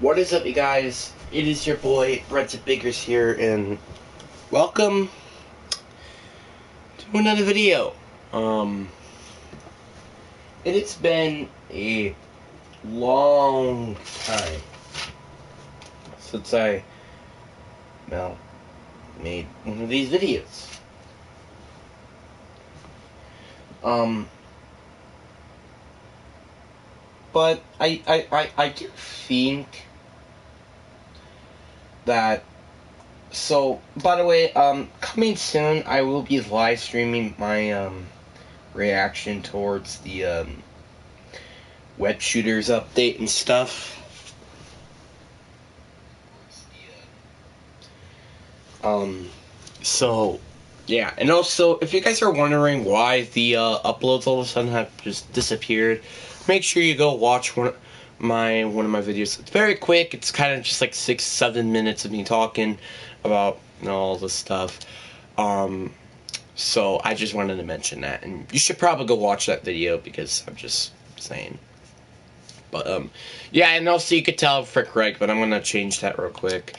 What is up, you guys? It is your boy, Brett Biggers here, and welcome to another video. It's been a long time since I, made one of these videos. But I do think that, so, by the way, coming soon, I will be live streaming my, reaction towards the, web shooters update and stuff. So, yeah, and also, if you guys are wondering why the, uploads all of a sudden have just disappeared, make sure you go watch one of my videos. It's very quick. It's kind of just like 6-7 minutes of me talking about, all this stuff. So I just wanted to mention that, and you should probably go watch that video because I'm just saying. But yeah, and also you could tell for Craig, but I'm gonna change that real quick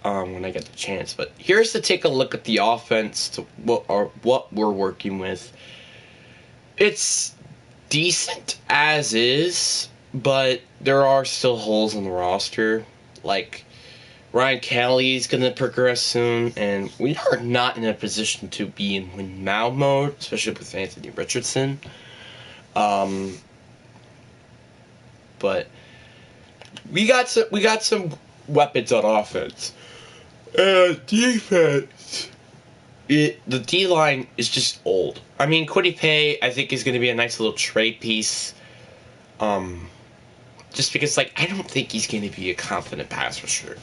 when I get the chance. But here's to take a look at the offense to what we're working with. It's decent as is, but there are still holes in the roster. Like, Ryan Kelly's going to progress soon, and we are not in a position to be in win now mode, especially with Anthony Richardson. But we got some weapons on offense. Defense, the D line is just old. I mean, Kwity Paye, I think, is going to be a nice little trade piece. Just because, like, I don't think he's going to be a confident pass rusher.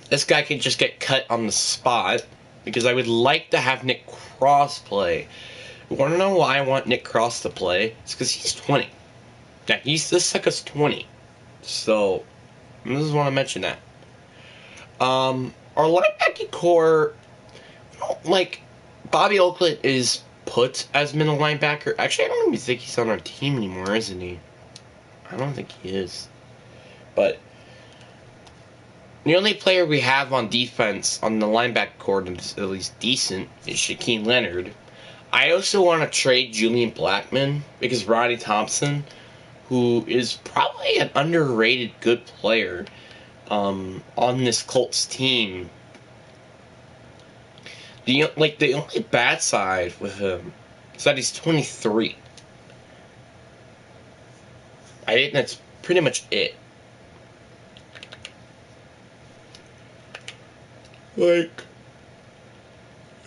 This guy can just get cut on the spot, because I would like to have Nick Cross play. You want to know why I want Nick Cross to play? It's because he's 20. Yeah, this sucker's 20. So, I just want to mention that. Our linebacking core, like, Bobby Oakland is put as middle linebacker. Actually, I don't even think he's on our team anymore, isn't he? I don't think he is. But the only player we have on defense on the linebacker core that's at least decent is Shaquem Leonard. I also want to trade Julian Blackmon because Rodney Thompson, who is probably an underrated good player on this Colts team. The only bad side with him is that he's 23. I think that's pretty much it. Like,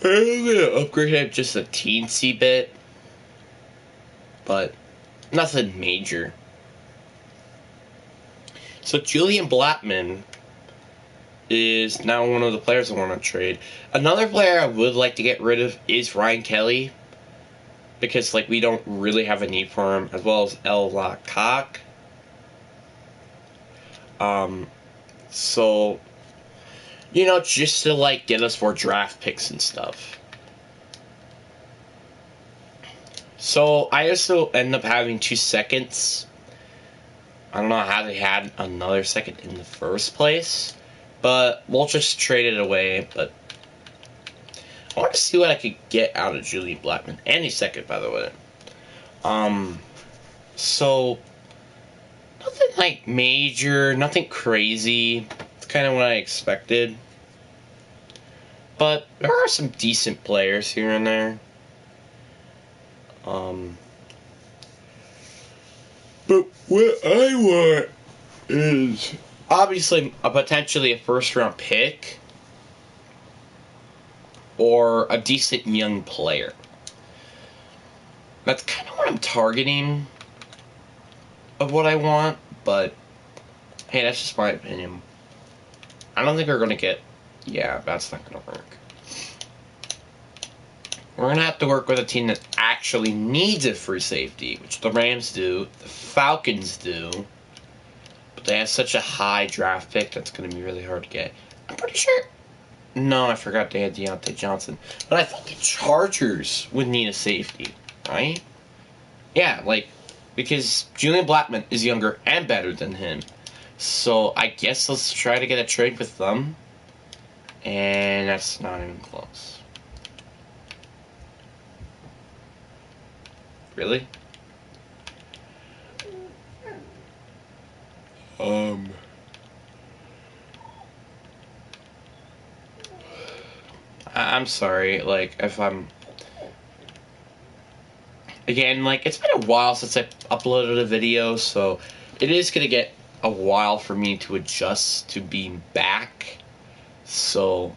I'm gonna upgrade him just a teensy bit, but nothing major. So Julian Blackmon is now one of the players I want to trade. Another player I would like to get rid of is Ryan Kelly, because, like, we don't really have a need for him, as well as El Lacock. So, just to, like, get us more draft picks and stuff. So, I also end up having 2 seconds. I don't know how they had another second in the first place, but we'll just trade it away. But I want to see what I could get out of Julian Blackmon. Any second, by the way. So, nothing like major, nothing crazy. It's kind of what I expected. But there are some decent players here and there. But what I want is obviously potentially a first-round pick or a decent young player. That's kind of what I'm targeting of what I want, but hey, that's just my opinion. I don't think we're going to get... Yeah, that's not going to work. We're going to have to work with a team that actually needs a free safety, which the Rams do, the Falcons do, but they have such a high draft pick that's going to be really hard to get. I'm pretty sure... No, I forgot they had Deontay Johnson. But I thought the Chargers would need a safety, right? Yeah, like, because Julian Blackmon is younger and better than him. So I guess let's try to get a trade with them. And that's not even close. Really? I'm sorry, like, if I'm... Again, like, it's been a while since I uploaded a video, so it is going to get a while for me to adjust to being back. So,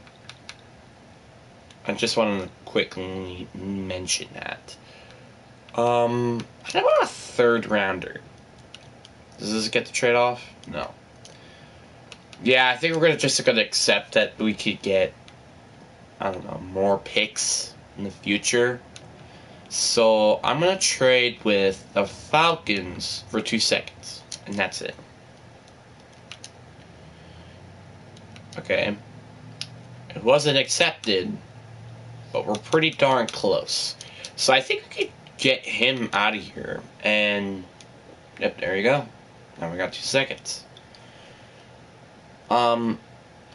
I just wanted to quickly mention that. How about a third rounder? Does this get the trade off? No. Yeah, I think we're gonna accept that we could get, I don't know, more picks in the future. So I'm gonna trade with the Falcons for 2 seconds, and that's it. Okay. It wasn't accepted, but we're pretty darn close. So I think we could get him out of here, and yep, there you go. Now we got 2 seconds.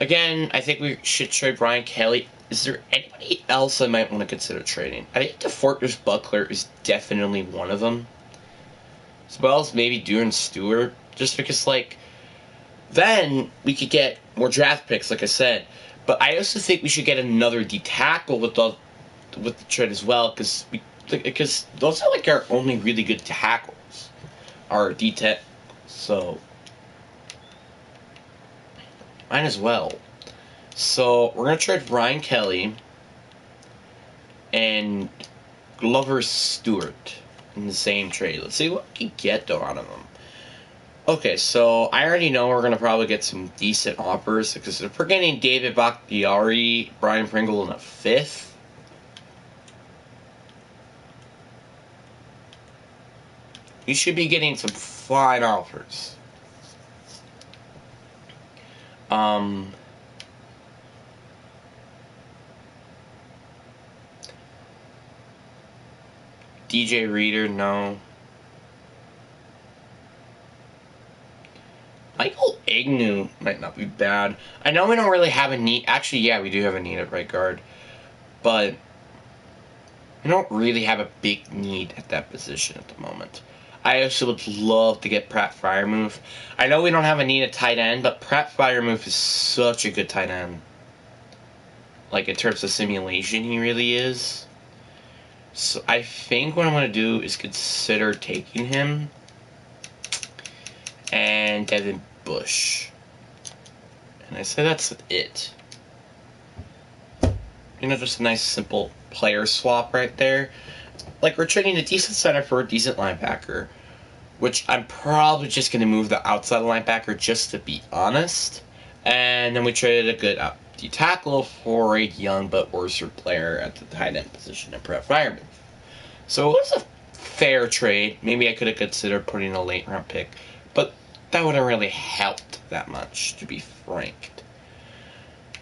Again, I think we should trade Brian Kelly. Is there anybody else I might want to consider trading? I think DeForest Buckler is definitely one of them. As well as maybe Duran Stewart. Just because, like, then we could get more draft picks, like I said. But I also think we should get another D tackle with the trade as well, because those are like our only really good tackles, our D tackles. So might as well. So we're gonna trade Brian Kelly and Glover Stewart in the same trade. Let's see what we can get though out of them. Okay, so I already know we're gonna probably get some decent offers because if we're getting David Bakhtiari, Brian Pringle in a 5th. You should be getting some fine offers. DJ Reader, no. Michael Agnew might not be bad. I know we don't really have a need. Actually, yeah, we do have a need at right guard. But we don't really have a big need at that position at the moment. I also would love to get Pratt Freiermuth. I know we don't have a need at tight end, but Pratt Freiermuth is such a good tight end. Like, in terms of simulation, he really is. So I think what I'm going to do is consider taking him and Devin Bush. And I say that's it. You know, just a nice simple player swap right there. Like, we're trading a decent center for a decent linebacker, which I'm probably just going to move the outside linebacker just to be honest. And then we traded a good D tackle for a young but worser player at the tight end position in Pratt Freiermuth. So it was a fair trade. Maybe I could have considered putting a late round pick, but that wouldn't really helped that much, to be frank.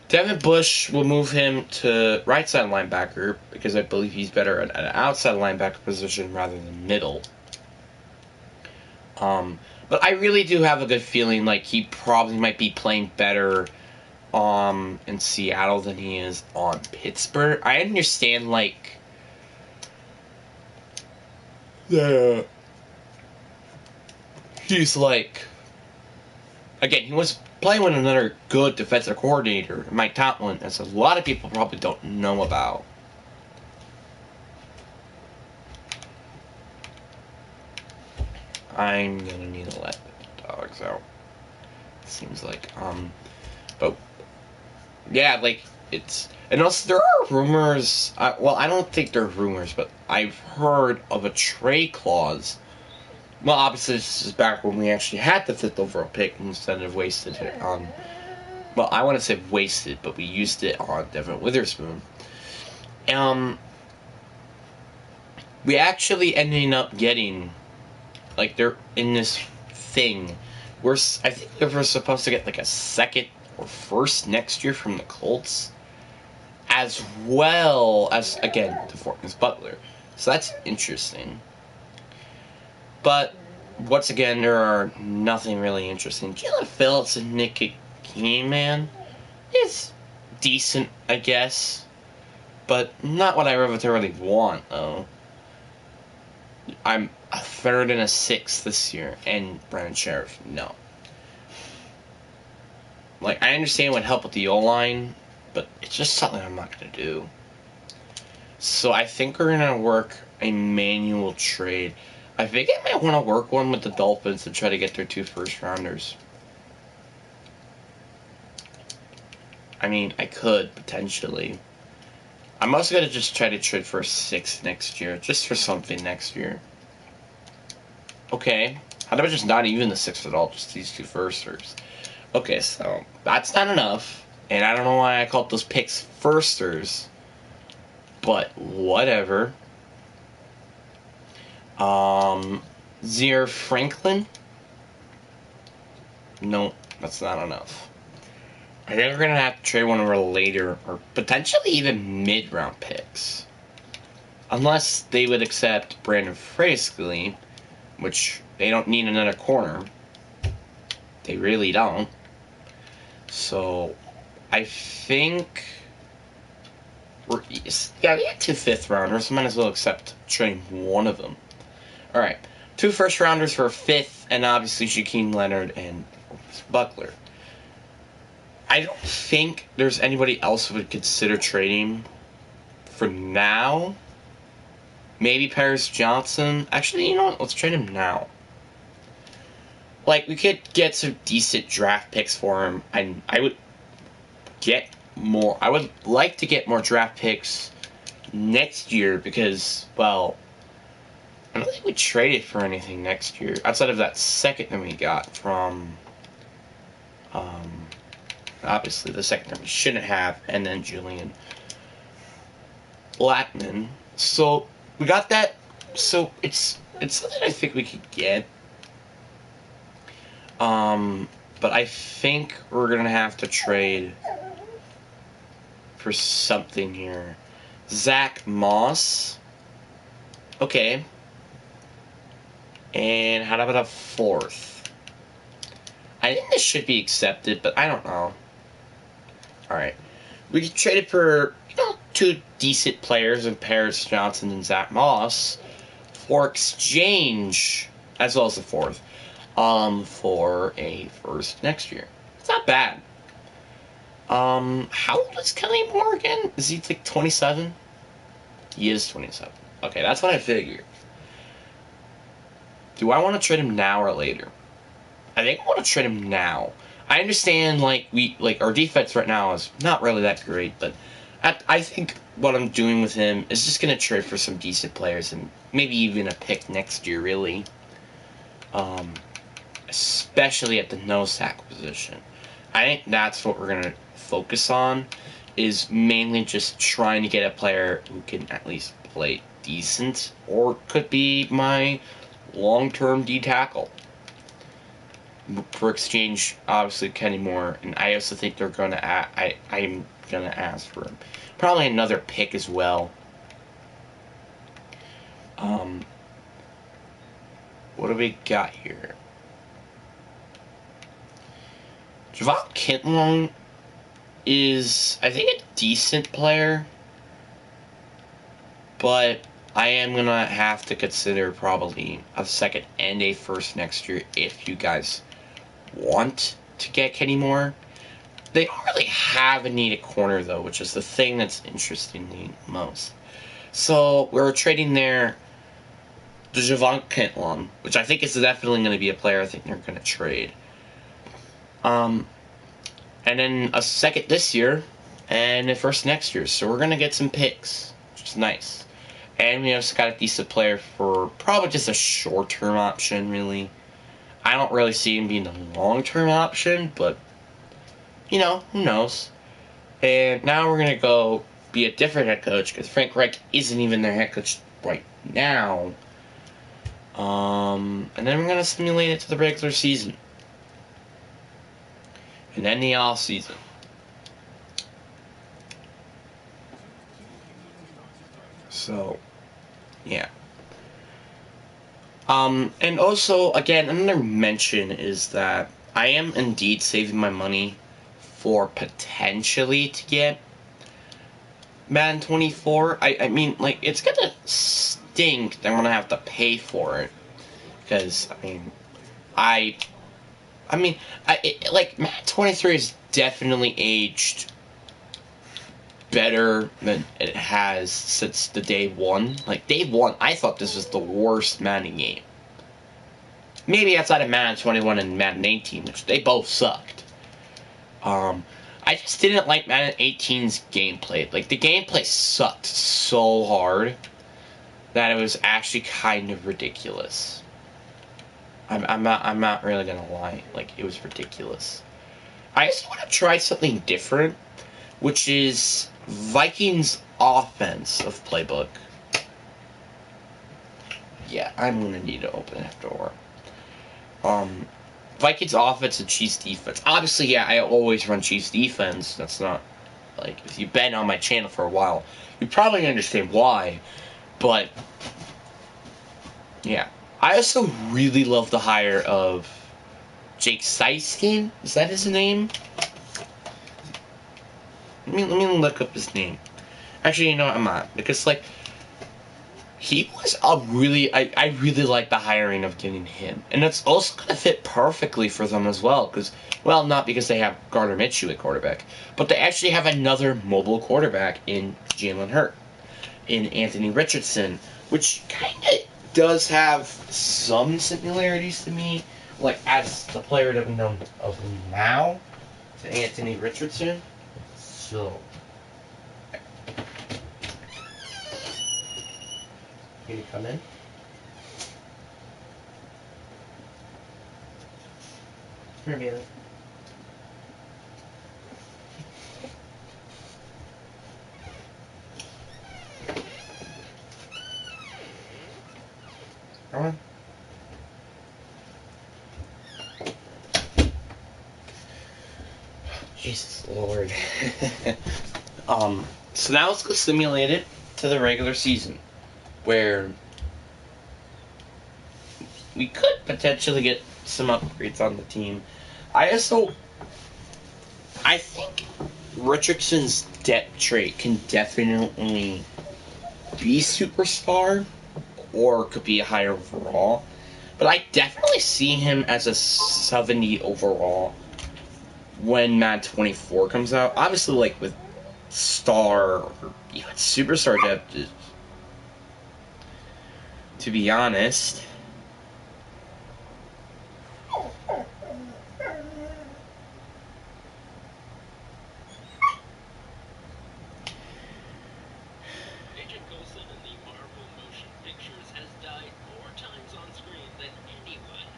Devin Bush will move him to right side linebacker because I believe he's better at an outside linebacker position rather than middle. But I really do have a good feeling like he probably might be playing better in Seattle than he is on Pittsburgh. I understand, like, he's like, again, he was playing with another good defensive coordinator, Mike Tomlin, as a lot of people probably don't know about. I'm gonna need to let the dogs out. Seems like, but yeah, like, it's, and also there are rumors, well, I don't think they're rumors, but I've heard of a trade clause. Well, obviously this is back when we actually had the 5th overall pick instead of wasted it on, well, I want to say wasted, but we used it on Devin Witherspoon. We actually ended up getting, like, they're in this thing. I think we're supposed to get like a 2nd or 1st next year from the Colts, as well as, again, DeForest Buckler. So that's interesting. But once again, there are nothing really interesting. Jalen Phillips and Nick Keenan is decent, I guess, but not what I really want, though. I'm a third and a sixth this year, and Brandon Sheriff, no. Like, I understand it would help with the O-line, but it's just something I'm not going to do. So I think we're going to work a manual trade. I think I might want to work one with the Dolphins to try to get their 2 first-rounders. I mean, I could, potentially. I'm also going to just try to trade for a 6th next year, just for something next year. Okay, how about just not even the 6th at all, just these 2 firsters? Okay, so that's not enough, and I don't know why I called those picks firsters, but whatever. Zaire Franklin? No, that's not enough. I think we're going to have to trade one of our later, or potentially even mid-round picks. Unless they would accept Brandon Frasley, which they don't need another corner. They really don't. So, I think we had 2 5th-rounders. Might as well accept trading one of them. Alright, 2 first-rounders for a 5th, and obviously Shaquem Leonard and Buckler. I don't think there's anybody else who would consider trading for now. Maybe Paris Johnson. Actually, you know what? Let's trade him now. Like, we could get some decent draft picks for him. I would get more. I would like to get more draft picks next year because, well, I don't think we traded for anything next year outside of that 2nd that we got from, obviously the 2nd that we shouldn't have, and then Julian Blackman. So we got that. So it's something I think we could get. But I think we're gonna have to trade for something here. Zach Moss. Okay. And how about a 4th? I think this should be accepted, but I don't know. Alright. We could trade it for, 2 decent players in Paris Johnson and Zach Moss for exchange, as well as the 4th, for a 1st next year. It's not bad. How old is Kelly Moore again? Is he like 27? He is 27. Okay, that's what I figured. Do I want to trade him now or later? I think I want to trade him now. I understand, our defense right now is not really that great, but I think what I'm doing with him is just going to trade for some decent players and maybe even a pick next year, really. Especially at the nose tackle position. I think that's what we're going to focus on, is mainly just trying to get a player who can at least play decent, or could be my long-term D-tackle. For exchange, obviously, Kenny Moore, and I also think they're going to I'm going to ask for him. Probably another pick as well. What do we got here? Javon Kinlaw is, I think, a decent player, but I am going to have to consider probably a 2nd and a 1st next year if you guys want to get Kenny Moore. They don't really have a needed corner, though, which is the thing that's interesting me most. So we're trading there the Javon Kinlaw, which I think is definitely going to be a player I think they're going to trade. And then a 2nd this year, and a 1st next year. So we're going to get some picks, which is nice. And we also got a decent player for probably just a short-term option, really. I don't really see him being a long-term option, but, who knows. And now we're going to go be a different head coach, because Frank Reich isn't even their head coach right now. And then we're going to simulate it to the regular season. And then the off season. So, yeah. And also, again, another mention is that I am indeed saving my money for potentially to get Madden 24. I mean, like, it's gonna stink that I'm gonna have to pay for it. Because, like, Madden 23 is definitely aged better than it has since the day one. Like, day one, I thought this was the worst Madden game. Maybe outside of Madden 21 and Madden 18, which they both sucked. I just didn't like Madden 18's gameplay. Like, the gameplay sucked so hard that it was actually kind of ridiculous. I'm not really gonna lie. Like, it was ridiculous. I just want to try something different, which is Vikings offensive playbook. Yeah, I'm gonna need to open that door. Vikings offense and Chiefs defense. Obviously, yeah, I always run Chiefs defense. That's not, like, if you've been on my channel for a while, you probably understand why. But, yeah. I also really love the hire of Jake Seiskin. Is that his name? Let me look up his name. Actually, you know what, I'm not. Because, like, he was a really... I really like the hiring of getting him. And it's also going to fit perfectly for them as well. Because, well, not because they have Gardner Minshew at quarterback, but they actually have another mobile quarterback in Jalen Hurts, in Anthony Richardson, which kind of does have some similarities to me, like, as the player that we know of now, to Anthony Richardson. So... Can you come in? Come here, Bailey. Come on. Jesus Lord. So now let's go simulate it to the regular season, where we could potentially get some upgrades on the team. I think Richardson's depth trait can definitely be superstar, or could be a higher overall. But I definitely see him as a 70 overall when Madden 24 comes out. Obviously, like, with star or even superstar depth, to be honest. Agent Coulson in the Marvel Motion Pictures has died more times on screen than anyone.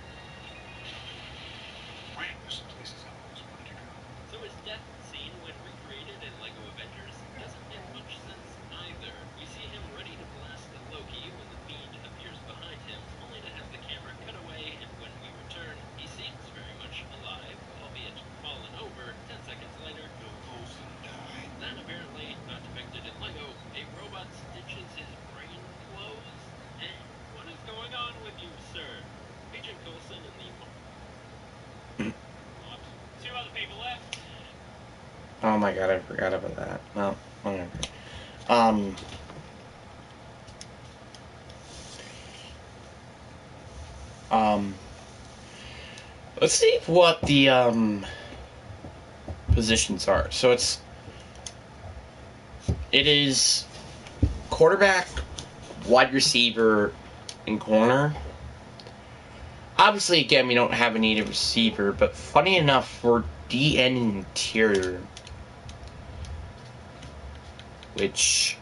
This place is almost wanted to go. So his death scene, when recreated in LEGO Avengers, doesn't make much sense either. We see him ready to blast the Loki when the Fiend appears behind him, only to have the camera cut away, and when we return, he seems very much alive, albeit fallen over. 10 seconds later, No Coulson died. then apparently, not depicted in LEGO, a robot stitches his brain closed. And what is going on with you, sir? Agent Coulson in the... Two other people left. Oh my god, I forgot about that. Well, whatever. Let's see what the, positions are. So it is quarterback, wide receiver, and corner. Obviously, again, we don't have a native receiver, but funny enough, for DN interior, which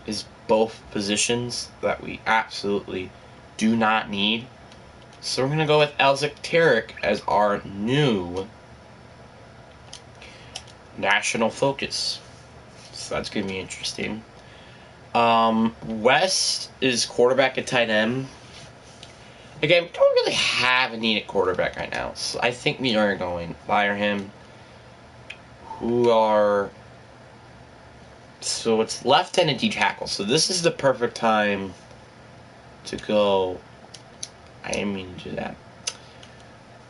is both positions that we absolutely do not need. So we're going to go with Elzik Tarek as our new national focus. So that's going to be interesting. West is quarterback and tight end. Again, we don't really have a needed quarterback right now, so I think we are going to fire him. So it's left end and D tackle. So this is the perfect time to go I didn't mean to do that.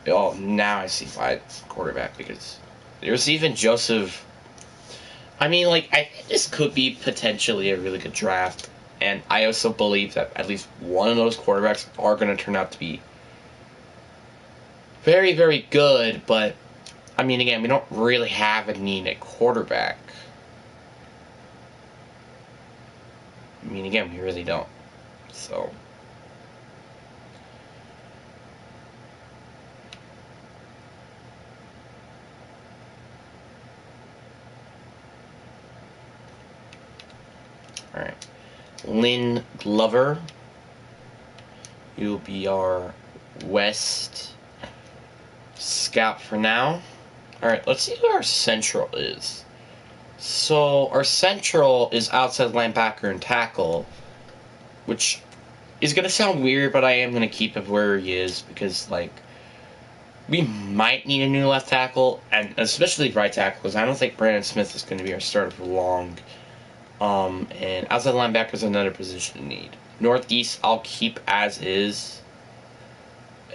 Oh, now I see why it's quarterback, because there's even Joseph. I mean, like, I think this could be potentially a really good draft, and I also believe that at least one of those quarterbacks are going to turn out to be very, very good, but, I mean, again, we don't really have a need at quarterback. I mean, again, we really don't. So... Alright. Lynn Glover. You'll be our West scout for now. Alright, let's see who our Central is. So, our Central is outside linebacker and tackle, which is going to sound weird, but I am going to keep him where he is, because, like, we might need a new left tackle, and especially right tackle, because I don't think Brandon Smith is going to be our starter for long. And outside linebacker is another position in need. Northeast, I'll keep as is.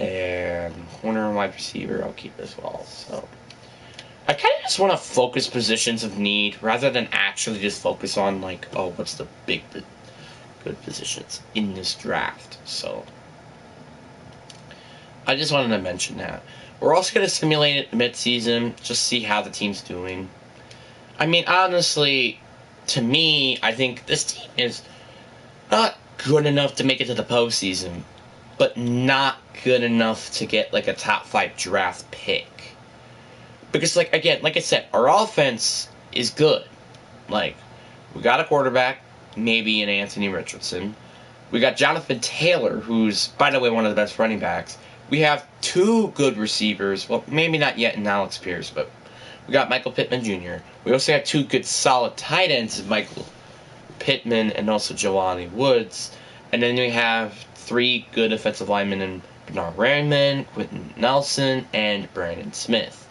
And corner and wide receiver, I'll keep as well. So, I kind of just want to focus positions of need rather than actually just focus on, like, oh, what's the big, good positions in this draft. So, I just wanted to mention that. We're also going to simulate it mid-season, just see how the team's doing. I mean, honestly, to me, I think this team is not good enough to make it to the postseason, but not good enough to get, like, a top 5 draft pick. Because, like, again, like I said, our offense is good. Like, we got a quarterback, maybe an Anthony Richardson. We got Jonathan Taylor, who's, by the way, one of the best running backs. We have 2 good receivers. Well, maybe not yet in Alex Pierce, but we got Michael Pittman Jr. We also have 2 good solid tight ends, Michael Pittman and also Jelani Woods. And then we have 3 good offensive linemen in Bernard Raymond, Quentin Nelson, and Brandon Smith.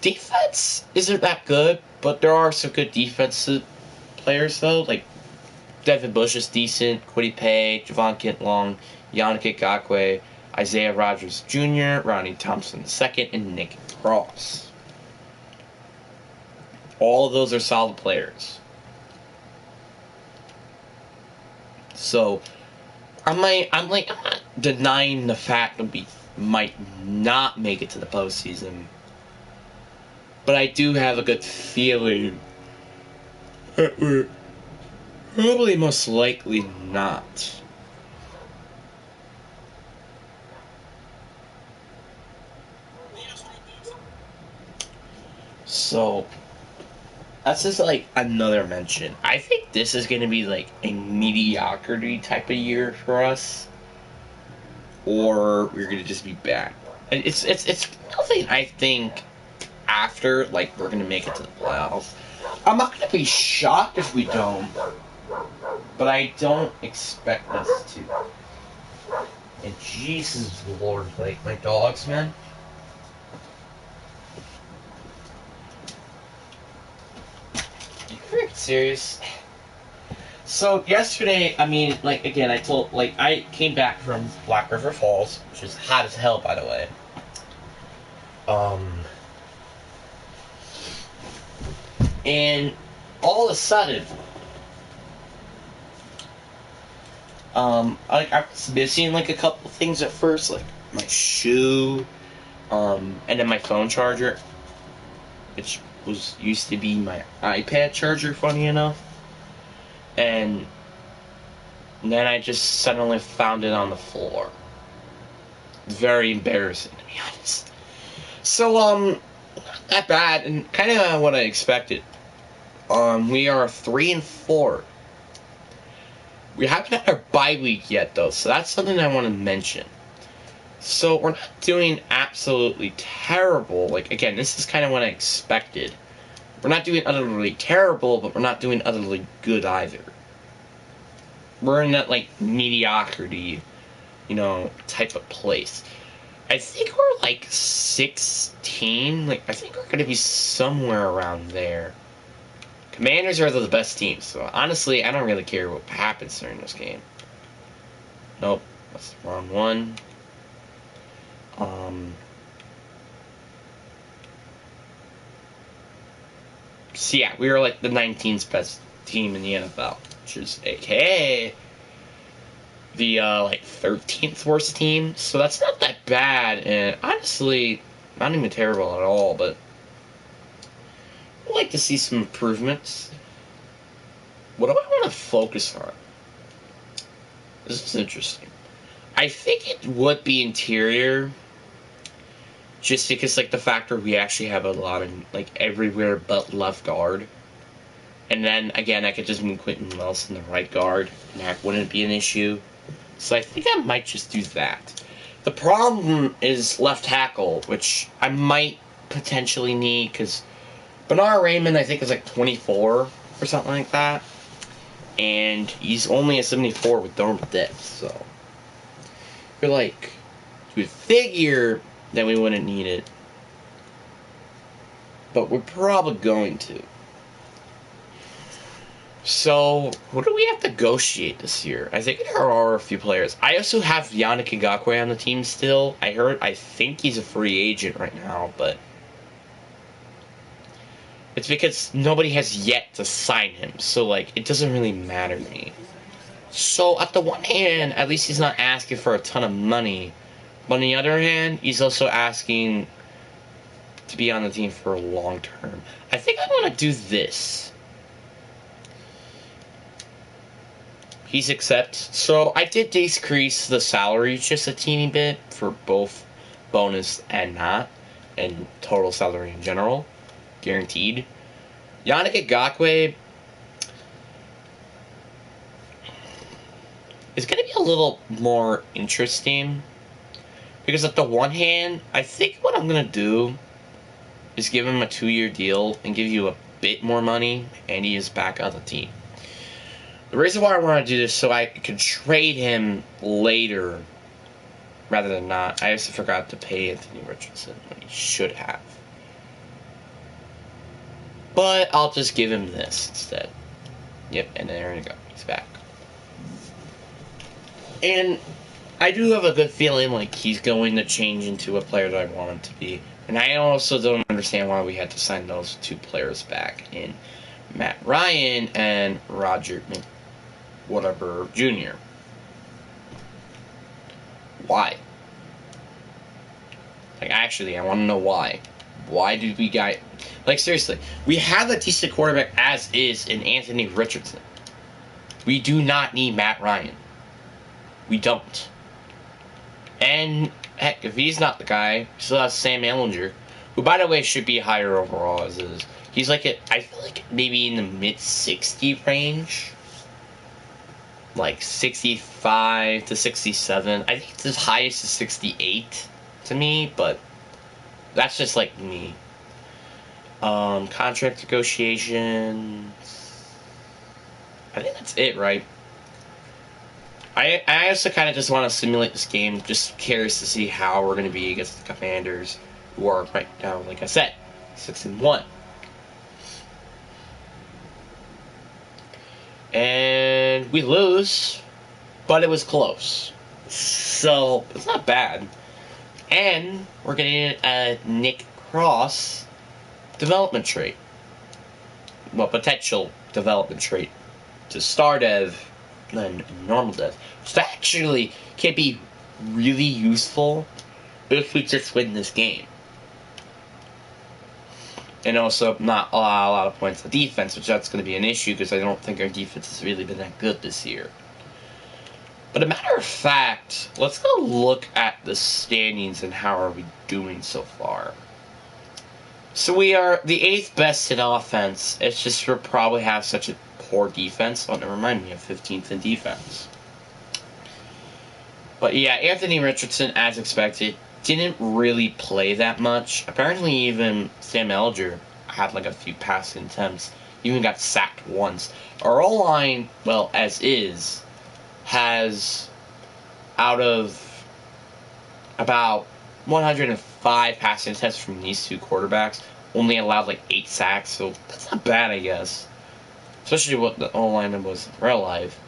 Defense isn't that good, but there are some good defensive players, though. Like, Devin Bush is decent, Kwity Paye, Javon Kintlong, Yannick Ngakoue, Isaiah Rodgers Jr., Ronnie Thompson II, and Nick Cross. All of those are solid players. So, I'm not denying the fact that we might not make it to the postseason. But I do have a good feeling that we're probably most likely not. So, that's just like another mention. I think this is going to be like a mediocrity type of year for us. Or we're going to just be bad. It's nothing I think after, like, we're going to make it to the playoffs. I'm not going to be shocked if we don't. But I don't expect us to. And Jesus Lord, like, my dogs, man. Are you freaking serious? So, yesterday, I mean, like, again, I came back from Black River Falls, which is hot as hell, by the way. And all of a sudden, I was missing, like, a couple of things at first, like my shoe, and then my phone charger, which used to be my iPad charger, funny enough. And then I just suddenly found it on the floor. Very embarrassing, to be honest. So, not that bad, and kind of what I expected. We are 3-4. We haven't had our bye week yet, though, so that's something I want to mention. So, we're not doing absolutely terrible. Like, again, this is kind of what I expected. We're not doing utterly terrible, but we're not doing utterly good either. We're in that, like, mediocrity, type of place. I think we're, like, 16. Like, I think we're going to be somewhere around there. Commanders are the best team, so honestly, I don't really care what happens during this game. Nope. That's the wrong one. So yeah, we were like the 19th best team in the NFL, which is AKA the like 13th worst team. So that's not that bad, and honestly, not even terrible at all. But I'd like to see some improvements. What do I want to focus on? This is interesting. I think it would be interior, just because like the factor we actually have a lot of like everywhere but left guard. And then again, I could just move Quentin Nelson the right guard, and that wouldn't be an issue. So I think I might just do that. The problem is left tackle, which I might potentially need, because Bernard Raymond, I think, is like 24 or something like that. And he's only a 74 with normal depth, so you're like, you would figure that we wouldn't need it. But we're probably going to. So, what do we have to negotiate this year? I think there are a few players. I also have Yannick Ngakoue on the team still. I think he's a free agent right now, but it's because nobody has yet to sign him. So, like, it doesn't really matter to me. So, at the one hand, at least he's not asking for a ton of money. But on the other hand, he's also asking to be on the team for a long term. I think I want to do this. He's accept. So I did decrease the salary just a teeny bit for both bonus and not, and total salary in general, guaranteed. Yannick Ngakoue is going to be a little more interesting, because at the one hand, I think what I'm going to do is give him a 2-year deal and give you a bit more money, and he is back on the team. The reason why I want to do this is so I can trade him later rather than not. I also forgot to pay Anthony Richardson when he should have. But I'll just give him this instead. Yep, and there we go. He's back. And I do have a good feeling like he's going to change into a player that I want him to be. And I also don't understand why we had to sign those two players back in Matt Ryan and Roger whatever Jr. Why? Like, actually, I want to know why. Why did we like, seriously, we have a decent quarterback as is in Anthony Richardson. We do not need Matt Ryan. We don't. And heck, if he's not the guy, we still have Sam Ehlinger, who, by the way, should be higher overall as is. He's like I feel like maybe in the mid-60 range. Like 65 to 67. I think it's as high as 68 to me, but that's just like me. Contract negotiations. I think that's it, right? I also kind of just want to simulate this game. Just curious to see how we're going to be against the Commanders, who are right now, like I said, 6-1. And we lose, but it was close. So, it's not bad. And we're getting a Nick Cross development trait. Well, potential development trait to star dev than normal dev. So that actually can be really useful if we just win this game. And also not allow a lot of points to defense, which that's going to be an issue because I don't think our defense has really been that good this year. But a matter of fact, let's go look at the standings and how are we doing so far. So we are the 8th best in offense. It's just we probably have such a poor defense. Oh, never mind, we have 15th in defense. But yeah, Anthony Richardson, as expected, didn't really play that much. Apparently even Sam Ehlinger had like a few passing attempts. Even got sacked once. Our O-line, well, as is, has out of about 105 passing attempts from these two quarterbacks, only allowed like 8 sacks, so that's not bad, I guess. Especially what the O-line was in real life.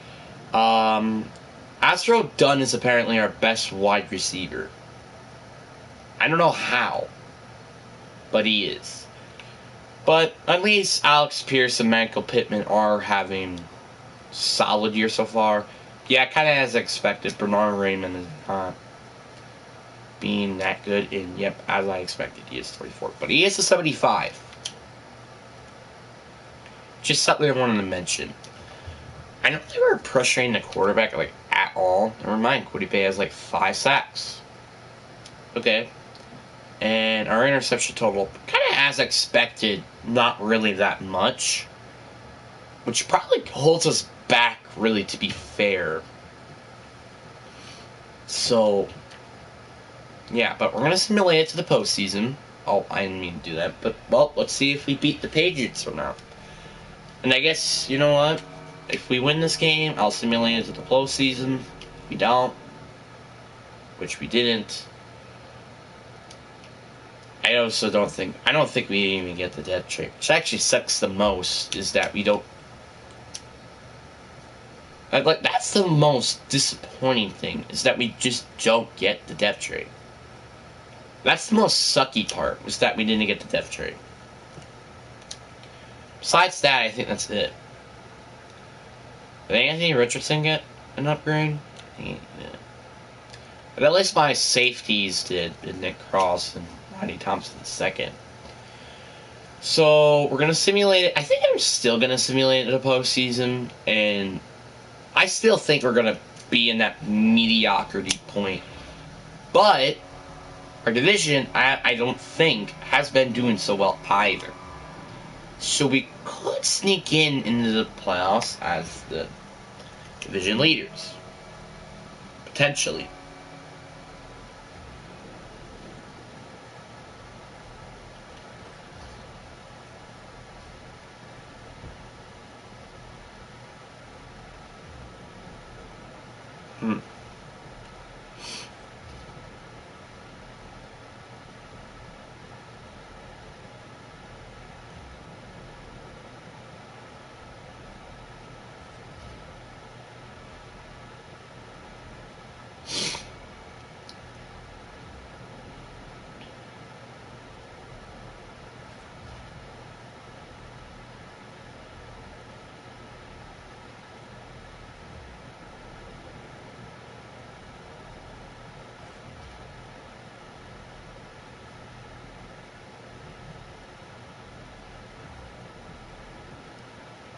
Astro Dunn is apparently our best wide receiver. I don't know how, but he is. But at least Alex Pierce and Michael Pittman are having solid year so far. Yeah, kind of as expected. Bernard Raymond is not being that good, and yep, as I expected, he is 34. But he is a 75. Just something I wanted to mention. I don't think we're pressuring the quarterback like at all. Never mind, Quiddipe has like 5 sacks. Okay. And our interception total, kind of as expected, not really that much. Which probably holds us back, really, to be fair. So, yeah, but we're going to simulate it to the postseason. Oh, I didn't mean to do that. But, well, let's see if we beat the Patriots or not. And I guess, you know what? If we win this game, I'll simulate it to the postseason. If we don't, which we didn't, I don't think we even get the depth chart. Which actually sucks the most is that we don't. Like that's the most disappointing thing is that we just don't get the depth chart. That's the most sucky part was that we didn't get the depth chart. Besides that, I think that's it. Did Anthony Richardson get an upgrade? Yeah. But at least my safeties did, Nick Cross and Rodney Thompson II. So we're gonna simulate it. I think I'm still gonna simulate it in the postseason, and I still think we're gonna be in that mediocrity point. But our division, I don't think, has been doing so well either. So we could sneak into the playoffs as the division leaders. Potentially.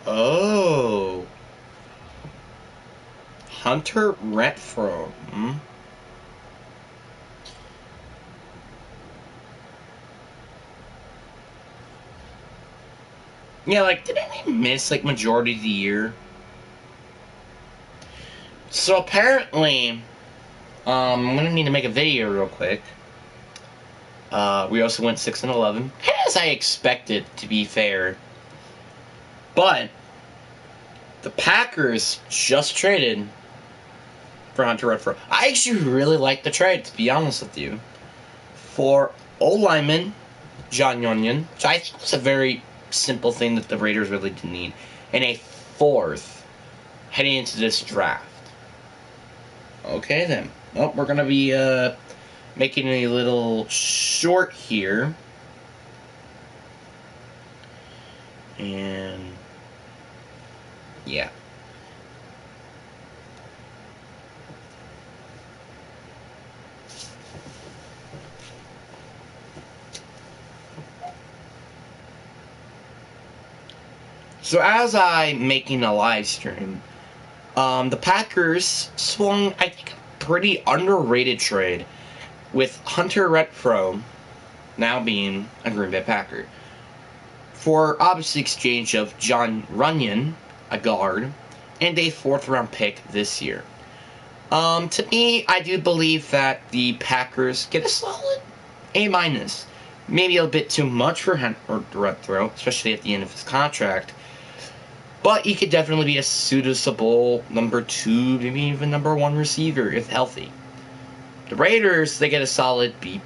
Oh. Hunter Renfrow. Yeah, like, didn't he miss, like, majority of the year? So, apparently, I'm gonna need to make a video real quick. We also went 6-11. As I expected, to be fair. But, the Packers just traded for Hunter Renfrow. I actually really like the trade, to be honest with you. For O-lineman, John Yonyon, which I think was a very simple thing that the Raiders really didn't need, and a 4th heading into this draft. Okay, then. Well, we're going to be making a little short here. And yeah. So as I'm making a live stream, the Packers swung, I think, a pretty underrated trade with Hunter Renfrow now being a Green Bay Packer for obviously exchange of John Runyon, a guard, and a 4th round pick this year. To me, I do believe that the Packers get a solid A-. Maybe a bit too much for Hunter Renfrow, especially at the end of his contract. But he could definitely be a suitable number 2, maybe even number 1 receiver if healthy. The Raiders, they get a solid B+.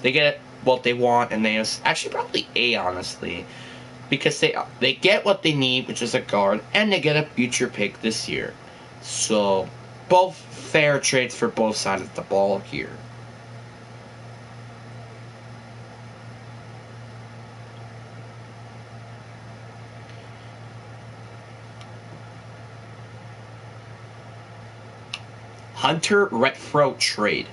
They get what they want, and they actually probably A, honestly, because they get what they need, which is a guard, and they get a future pick this year. So both fair trades for both sides of the ball here. Hunter Retro trade.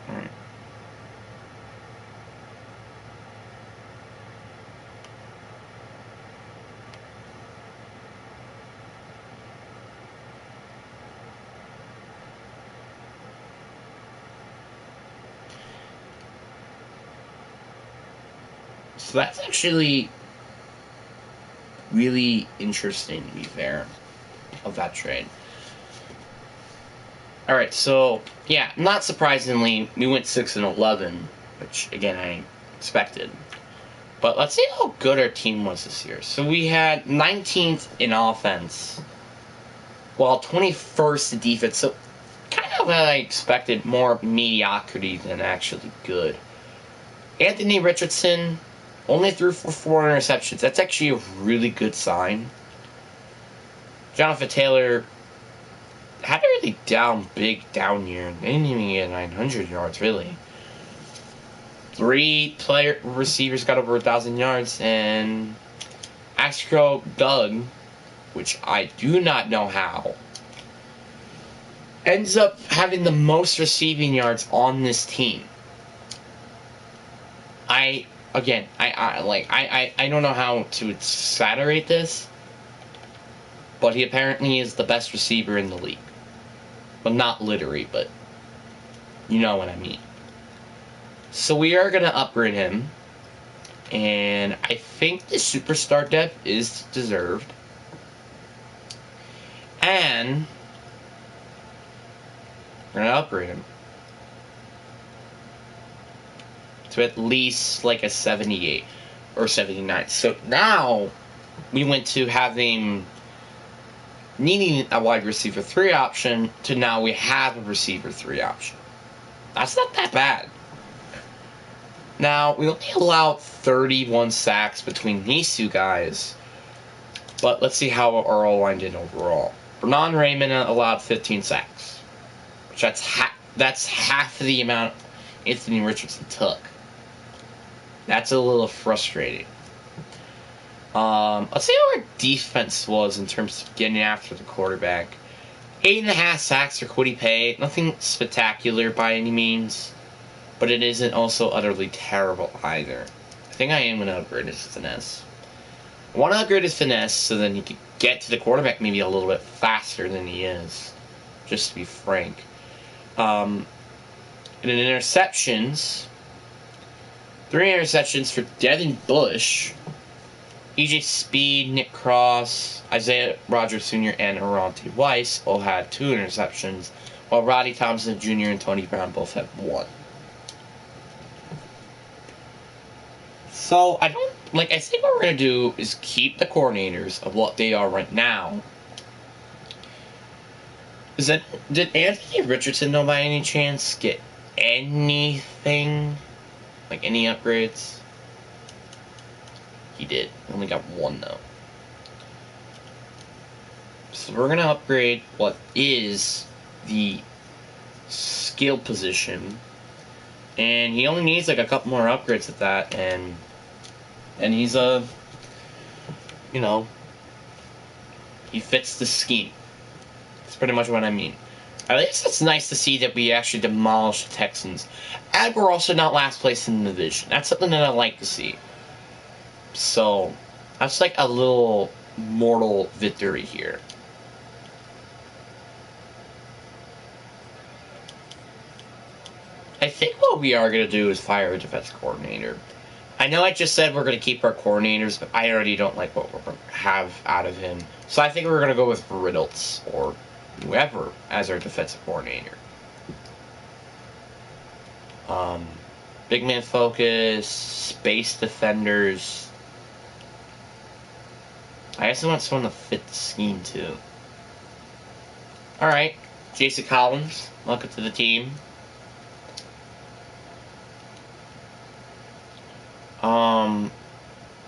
Alright. So that's actually really interesting, to be fair, of that trade. Alright, so, yeah, not surprisingly, we went 6-11, which, again, I expected. But let's see how good our team was this year. So we had 19th in offense, while 21st in defense, so kind of what I expected, more mediocrity than actually good. Anthony Richardson only threw for 4 interceptions. That's actually a really good sign. Jonathan Taylor had a really big down year. They didn't even get 900 yards, really. 3 receivers got over 1,000 yards, and Astro Doug, which I do not know how, ends up having the most receiving yards on this team. I don't know how to exaggerate this, but he apparently is the best receiver in the league. Well, not literally, but you know what I mean. So we are going to upgrade him, and I think the superstar depth is deserved. And we're going to upgrade him to at least like a 78 or 79. So now we went to having needing a wide receiver 3 option to now we have a receiver 3 option. That's not that bad. Now, we only allowed 31 sacks between these two guys, but let's see how our O-line did overall. Bernard Raymond allowed 15 sacks, which that's half the amount Anthony Richardson took. That's a little frustrating. Let's see how our defense was in terms of getting after the quarterback. 8.5 sacks for Kwity Paye. Nothing spectacular by any means, but it isn't also utterly terrible either. I think I am going to upgrade his finesse. I want to upgrade his finesse so then he can get to the quarterback maybe a little bit faster than he is, just to be frank. And in interceptions, 3 interceptions for Devin Bush, EJ Speed, Nick Cross, Isaiah Rogers Jr., and Arante Weiss all had 2 interceptions, while Roddy Thompson Jr. and Tony Brown both had 1. So, I think what we're going to do is keep the coordinators of what they are right now. Did Anthony Richardson, though, by any chance, get anything? Like, any upgrades? He did. He only got 1, though. So we're going to upgrade what is the skill position. And he only needs, like, a couple more upgrades at that, and he's he fits the scheme. That's pretty much what I mean. At least it's nice to see that we actually demolished the Texans. And we're also not last place in the division. That's something that I like to see. So, that's like a little mortal victory here. I think what we are going to do is fire a defense coordinator. I know I just said we're going to keep our coordinators, but I already don't like what we're going to have out of him. So I think we're going to go with Riddles or whoever as our defensive coordinator. Big man focus, space defenders. I guess I want someone to fit the scheme too. Alright, Jason Collins, welcome to the team.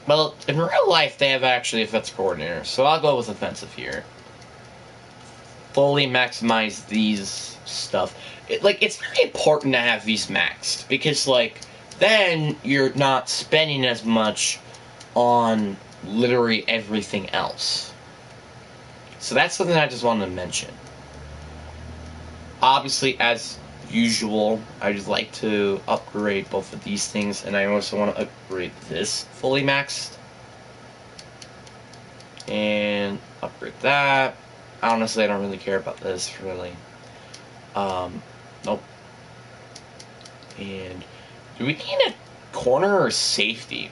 Well, in real life, they have actually a defensive coordinator, so I'll go with offensive here. fully maximize these stuff. It's very important to have these maxed because, like, then you're not spending as much on literally everything else. So that's something I just wanted to mention. Obviously, as usual, I just like to upgrade both of these things, and I also want to upgrade this fully maxed. And upgrade that. Honestly, I don't really care about this, really. Nope. And do we need a corner or safety?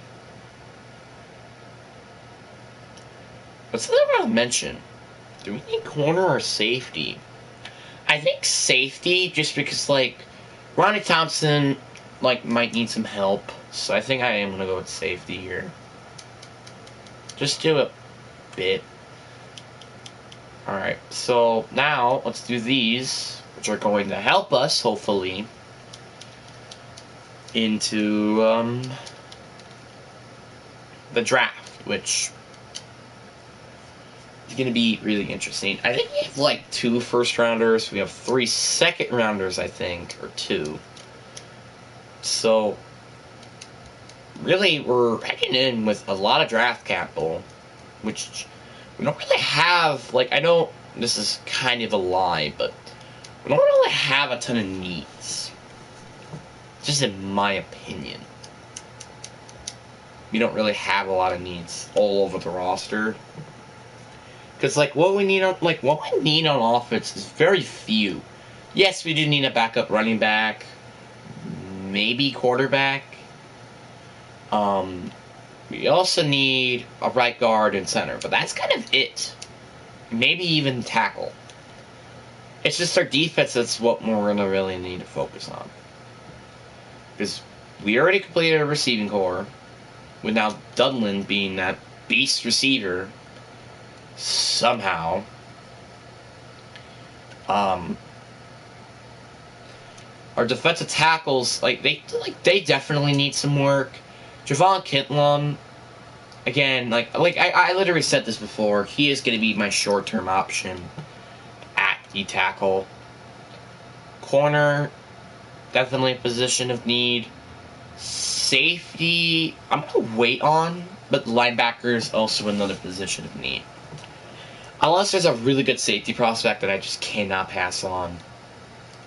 What's something I want to mention? Do we need corner or safety? I think safety, just because, like, Ronnie Thompson, like, might need some help. So I think I am going to go with safety here. Just do a bit. Alright, so now let's do these, which are going to help us, hopefully, into the draft, which is going to be really interesting. I think we have like 2 first rounders. We have 3 second rounders, I think, or 2. So really, we're heading in with a lot of draft capital, which we don't really have. Like, I know this is kind of a lie, but we don't really have a ton of needs. Just in my opinion. We don't really have a lot of needs all over the roster. Because, like, what we need on offense is very few. Yes, we do need a backup running back, maybe quarterback. We also need a right guard and center, but that's kind of it. Maybe even tackle. It's just our defense that's what we're going to really need to focus on. Because we already completed a receiving core, with now Dudlin being that beast receiver somehow. Our defensive tackles, they definitely need some work. Javon Kintlum, again, I literally said this before, he is going to be my short-term option at the tackle. Corner, definitely a position of need. Safety, I'm going to wait on, but linebacker is also another position of need. Unless there's a really good safety prospect that I just cannot pass on,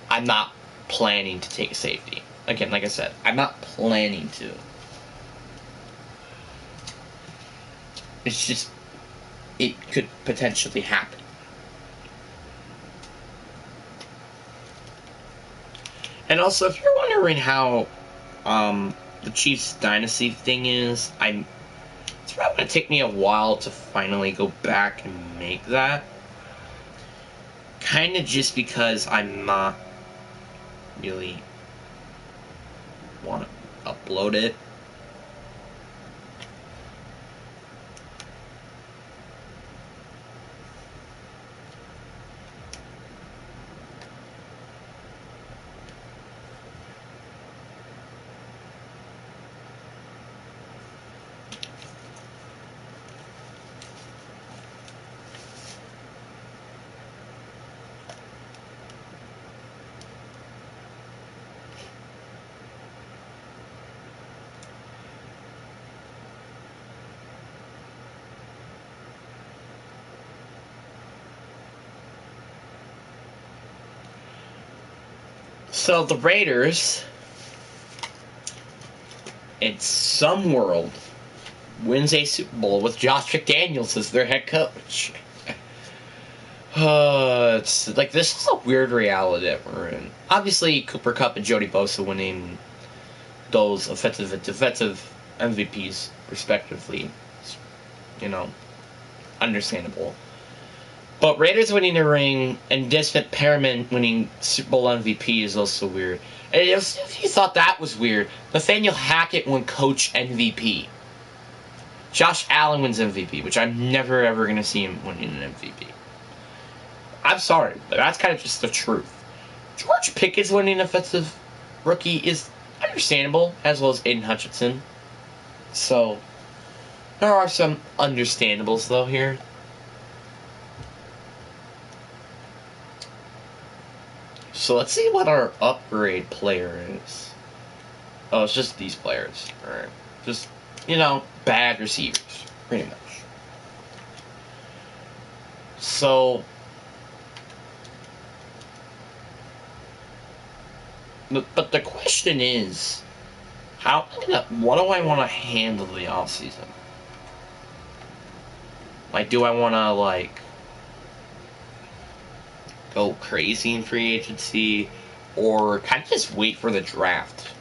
I'm not planning to take a safety. Again, like I said, I'm not planning to. It's just, it could potentially happen. And also, if you're wondering how the Chiefs dynasty thing is, it's probably going to take me a while to finally go back and make that. Kind of just because I'm not really want to upload it. So the Raiders, in some world, wins a Super Bowl with Josh McDaniels as their head coach. It's like, this is a weird reality that we're in. Obviously, Cooper Kupp and Jody Bosa winning those offensive and defensive MVPs, respectively. You know, understandable. But Raiders winning the ring and Desmond Perriman winning Super Bowl MVP is also weird. And if you thought that was weird, Nathaniel Hackett won Coach MVP. Josh Allen wins MVP, which I'm never ever going to see him winning an MVP. I'm sorry, but that's kind of just the truth. George Pickens winning offensive rookie is understandable, as well as Aiden Hutchinson. So, there are some understandables, though, here. So let's see what our upgrade player is. Oh, it's just these players. Alright. Just, bad receivers. Pretty much. So, but the question is, what do I want to handle the offseason? Like, do I want to, go crazy in free agency, or kind of just wait for the draft?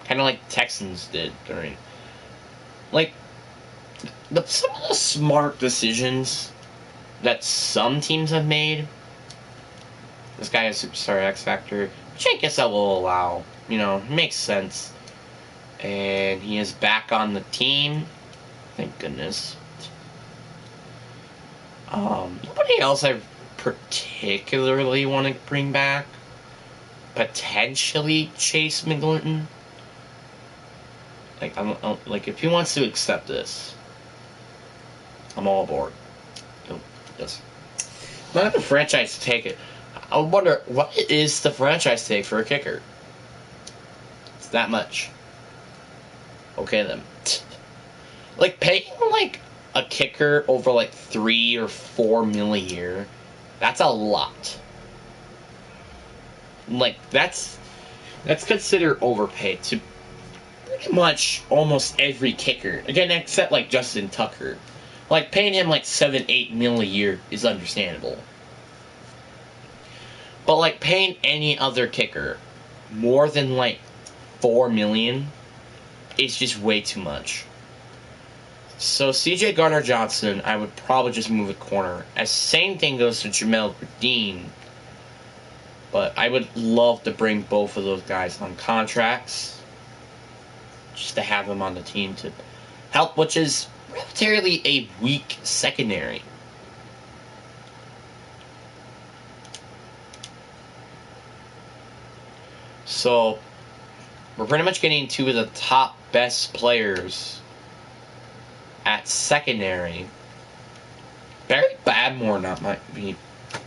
Kind of like Texans did during, some of the smart decisions that some teams have made. This guy has Superstar X Factor, which I guess I will allow. Makes sense. And he is back on the team. Thank goodness. Nobody else I particularly want to bring back. Potentially Chase McGlinton. If he wants to accept this, I'm all aboard. Yes. Not the franchise to take it. I wonder, what is the franchise take for a kicker? It's that much. Okay then. Paying a kicker over 3 or 4 mil a year, that's a lot. That's considered overpaid to pretty much almost every kicker. Again, except Justin Tucker. Paying him 7-8 mil a year is understandable. But paying any other kicker more than 4 million is just way too much. So CJ Gardner-Johnson, I would probably just move a corner. As same thing goes to Jamel Dean. But I would love to bring both of those guys on contracts, just to have them on the team to help, which is relatively a weak secondary. So we're pretty much getting two of the top best players at secondary. Barry Badmore might be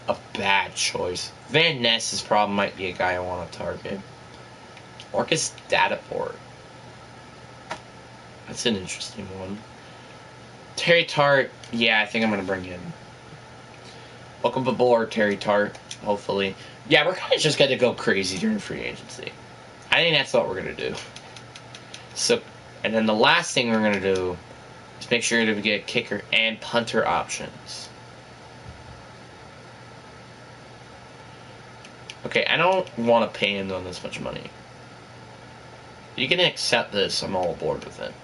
a bad choice. Van Ness is probably might be a guy I want to target. Marcus Davenport. That's an interesting one. Terry Tart, yeah, I think I'm going to bring him. Welcome aboard, Terry Tart, hopefully. Yeah, we're kind of just going to go crazy during free agency. I think that's what we're going to do. So, and then the last thing we're going to do is make sure to get kicker and punter options. Okay, I don't want to pay him on this much money. If you can accept this, I'm all aboard with it.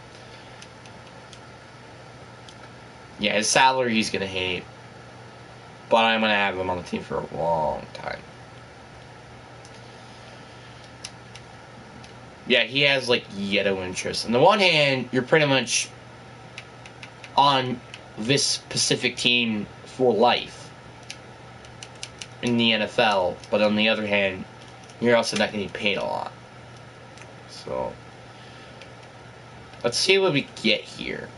Yeah, his salary he's going to hate. But I'm going to have him on the team for a long time. Yeah, he has, Yeto interest. On the one hand, you're pretty much on this specific team for life in the NFL. But on the other hand, you're also not getting paid a lot. So, let's see what we get here.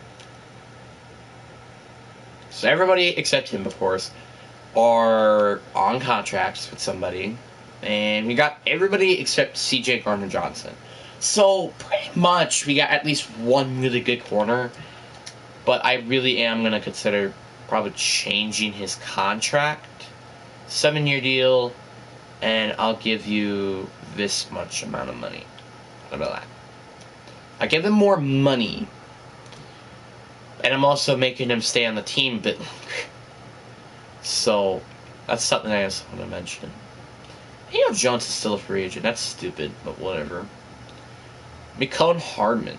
So everybody except him, of course, are on contracts with somebody. And we got everybody except CJ Gardner-Johnson. So, pretty much, we got at least one really good corner. But I really am going to consider probably changing his contract. 7-year deal. And I'll give you this much amount of money. How about that? I give him more money. And I'm also making him stay on the team a bit longer. So, that's something I just want to mention. Jones is still a free agent. That's stupid, but whatever. McCone Hardman.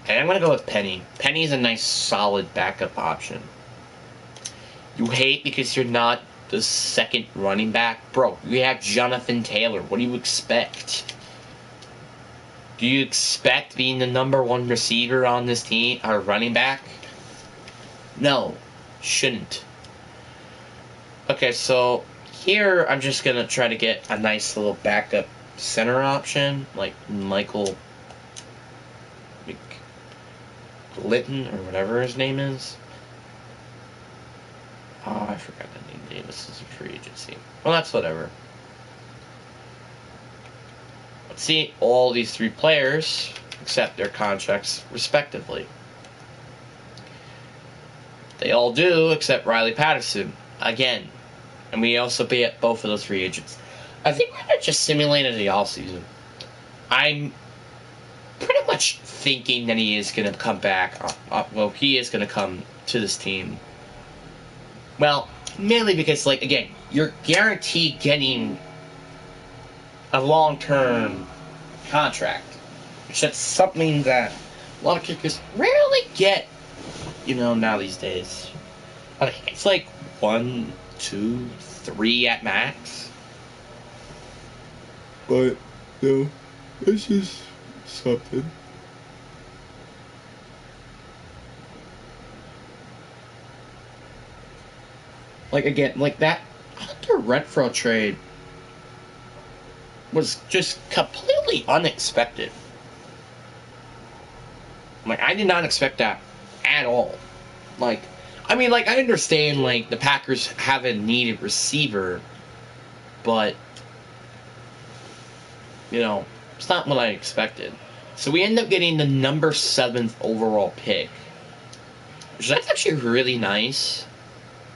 And I'm going to go with Penny. Penny's a nice, solid backup option. You hate because you're not the second running back? Bro, you have Jonathan Taylor. What do you expect? Do you expect being the number one receiver on this team, or running back? No, shouldn't. Okay, so here I'm just going to try to get a nice little backup center option, like Michael McGlinton, or whatever his name is. Oh, I forgot the name Davis is a free agency. Well, that's whatever. Let's see all these 3 players accept their contracts respectively. They all do except Riley Patterson again, and we also pay at both of those free agents. I think we're gonna just simulate it the offseason. I'm pretty much thinking that he is gonna come back. Well, he is gonna come to this team. Well, mainly because, like, again, you're guaranteed getting a long-term contract, which that's something that a lot of kickers rarely get, now these days. I think it's like 1, 2, 3 at max. But, it's just something. Like, again, like that Hunter Renfrow trade was just completely unexpected. Like, I did not expect that at all. Like, I mean, like, I understand, like, the Packers have a needed receiver, but, it's not what I expected. So we end up getting the number 7th overall pick, which that's actually really nice.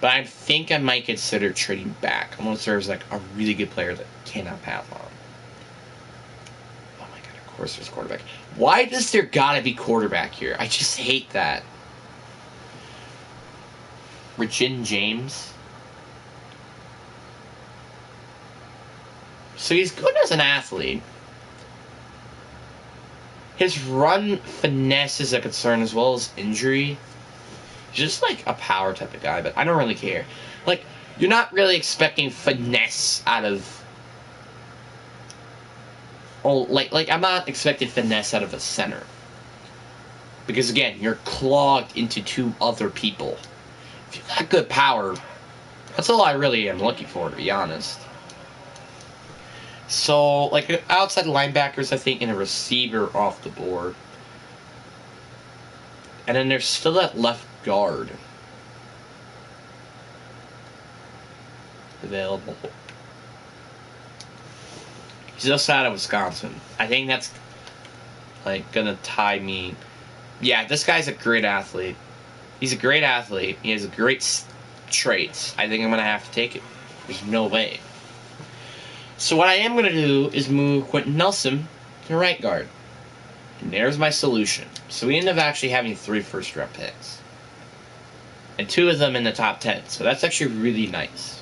But I think I might consider trading back unless there's like a really good player that cannot pass on. Oh my god, of course there's quarterback. Why does there gotta be quarterback here? I just hate that. Regin James. So he's good as an athlete. His run finesse is a concern as well as injury. He's just like a power type of guy, but I don't really care. Like, you're not really expecting finesse out of... like I'm not expecting finesse out of a center. Because again, you're clogged into 2 other people. If you got good power, that's all I really am looking for, to be honest. So, like, outside linebackers, I think, and a receiver off the board. And then there's still that left guard available. He's just out of Wisconsin. I think that's, like, gonna tie me. Yeah, this guy's a great athlete. He's a great athlete. He has great traits. I think I'm gonna have to take it. There's no way. So what I am going to do is move Quentin Nelson to right guard. And there's my solution. So we end up actually having 3 first-round picks. And 2 of them in the top 10. So that's actually really nice.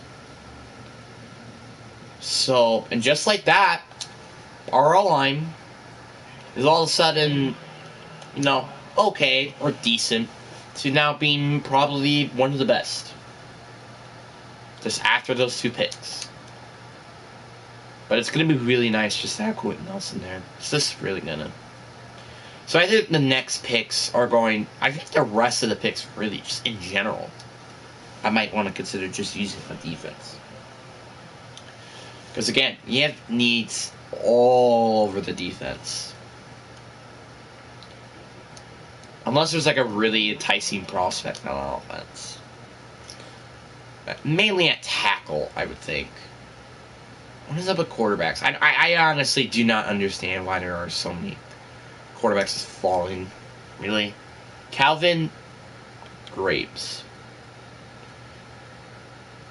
So, and just like that, our O-line is all of a sudden, okay or decent to now being probably one of the best. Just after those 2 picks. But it's going to be really nice just to have Quentin Nelson there. It's just really going to. So I think the next picks are going... I think the rest of the picks, really, just in general, I might want to consider just using for defense. Because, again, you have needs all over the defense. Unless there's, like, a really enticing prospect on offense. Mainly at tackle, I would think. What is up with quarterbacks? I honestly do not understand why there are so many quarterbacks just falling. Really? Calvin Graves.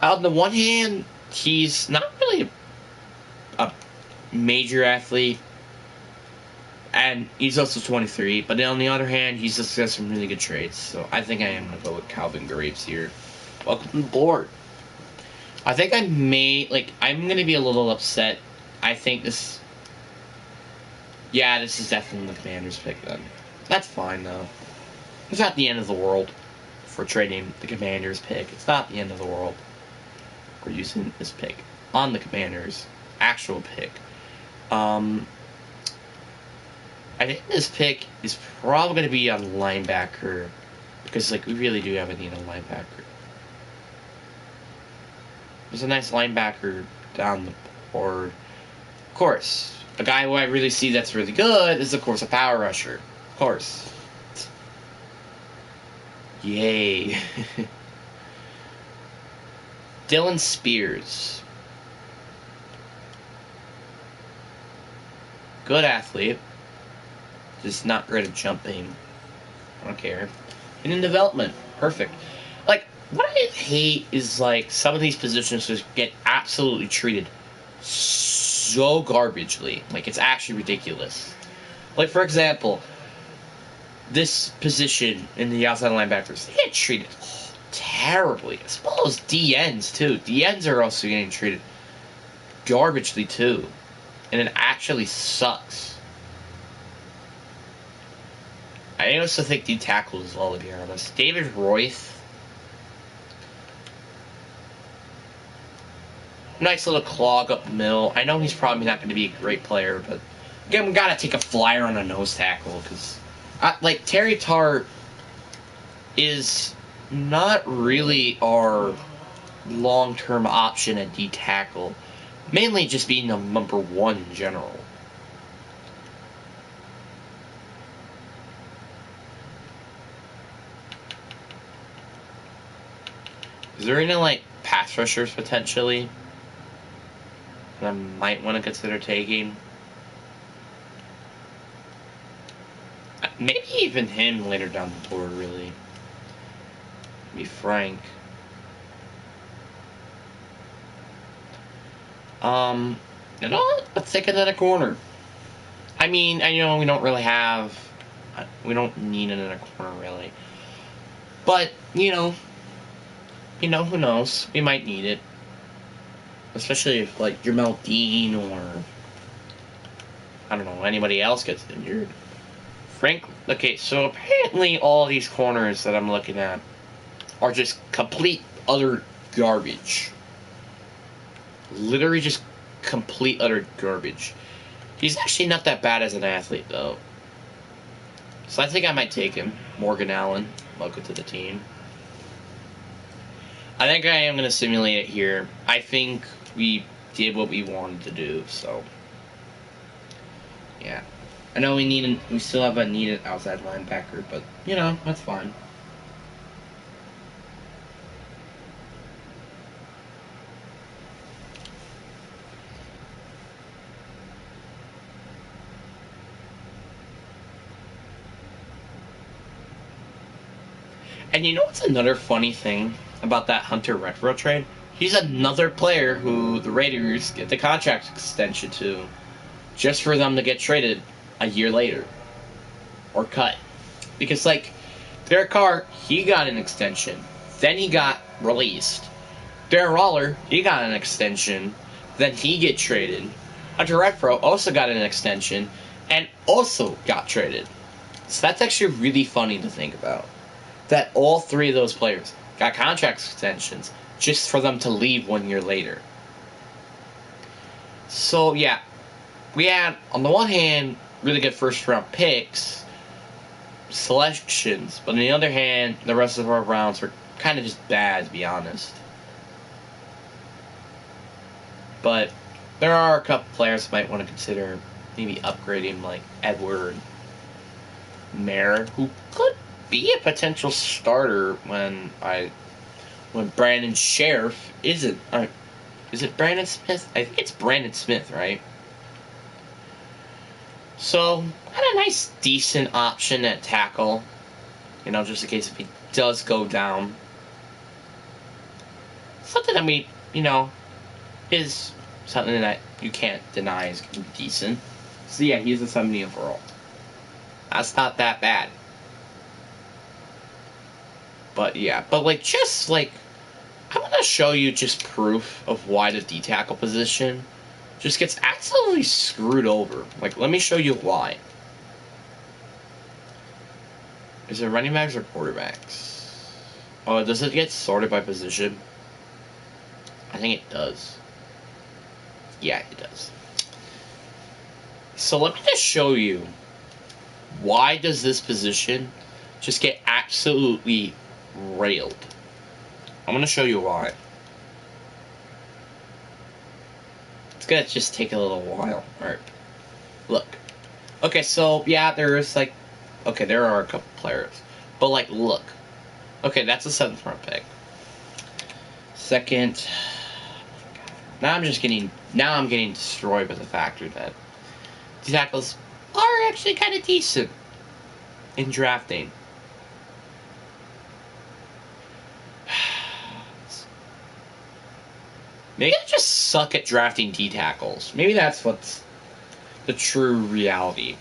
On the one hand, he's not really a major athlete. And he's also 23. But on the other hand, he's just got some really good traits. So I think I am going to go with Calvin Graves here. Welcome to the board. I think I may, I'm going to be a little upset. I think this... Yeah, this is definitely the Commanders' pick then. That's fine, though. It's not the end of the world for trading the Commanders' pick. It's not the end of the world for using this pick on the Commanders' actual pick. I think this pick is probably going to be on linebacker because, we really do have a need on linebacker. There's a nice linebacker down the board. Of course, a guy who I really see that's really good is, of course, a power rusher. Of course. Yay. Dylan Spears. Good athlete. Just not great at jumping. I don't care. And in development, perfect. Like, what I hate is, like, some of these positions just get absolutely treated so garbagely. Like, it's actually ridiculous. Like, for example, this position in the outside linebackers, they get treated terribly. As well as DNs, too. DNs are also getting treated garbagely, too. And it actually sucks. I also think D tackles as well, to be honest. David Royth. Nice little clog up the middle. I know he's probably not going to be a great player, but again, we got to take a flyer on a nose tackle because, like, Terry Tart is not really our long-term option at D tackle, mainly just being the number one in general. Is there any, like, pass rushers potentially that I might want to consider taking? Maybe even him later down the board, really. To be frank. You know what? Let's take another corner. I mean, I know we don't really have... We don't need another corner, really. But, you know, who knows? We might need it. Especially if, like, Jamel Dean or... I don't know, anybody else gets injured. Okay, so apparently all these corners that I'm looking at are just complete utter garbage. Literally just complete utter garbage. He's actually not that bad as an athlete, though. So I think I might take him. Morgan Allen, welcome to the team. I think I am going to simulate it here. I think we did what we wanted to do, so... Yeah. I know we still have a needed outside linebacker, but, you know, that's fine. And you know what's another funny thing about that Hunter Renfrow trade? He's another player who the Raiders get the contract extension to, just for them to get traded a year later. Or cut. Because, like, Derek Carr, he got an extension. Then he got released. Darren Waller, he got an extension. Then he get traded. Hunter Renfrow also got an extension. And also got traded. So that's actually really funny to think about. That all three of those players got contract extensions just for them to leave 1 year later. So, yeah. We had, on the one hand, really good first-round picks, selections, but on the other hand, the rest of our rounds were kind of just bad, to be honest. But there are a couple players you might want to consider maybe upgrading, like Edward Mayer, who could be a potential starter when Brandon Sheriff isn't. Is it Brandon Smith? I think it's Brandon Smith, right? So, had a nice, decent option at tackle. You know, just in case if he does go down. Something that we, you know, is something that you can't deny is decent. So yeah, he's a 70 overall. That's not that bad. But yeah, but like, just like, I'm gonna show you just proof of why the D-tackle position just gets absolutely screwed over. Like, let me show you why. Is it running backs or quarterbacks? Oh, does it get sorted by position? I think it does. Yeah, it does. So let me just show you why does this position just get absolutely railed. I'm going to show you why. It's going to just take a little while. Alright. Look. Okay, so, yeah, there's, like... Okay, there are a couple players. But, like, look. Okay, that's a 7th round pick. second. Now I'm getting destroyed by the factor that these tackles are actually kind of decent in drafting. Maybe I just suck at drafting D tackles. Maybe that's what's the true reality.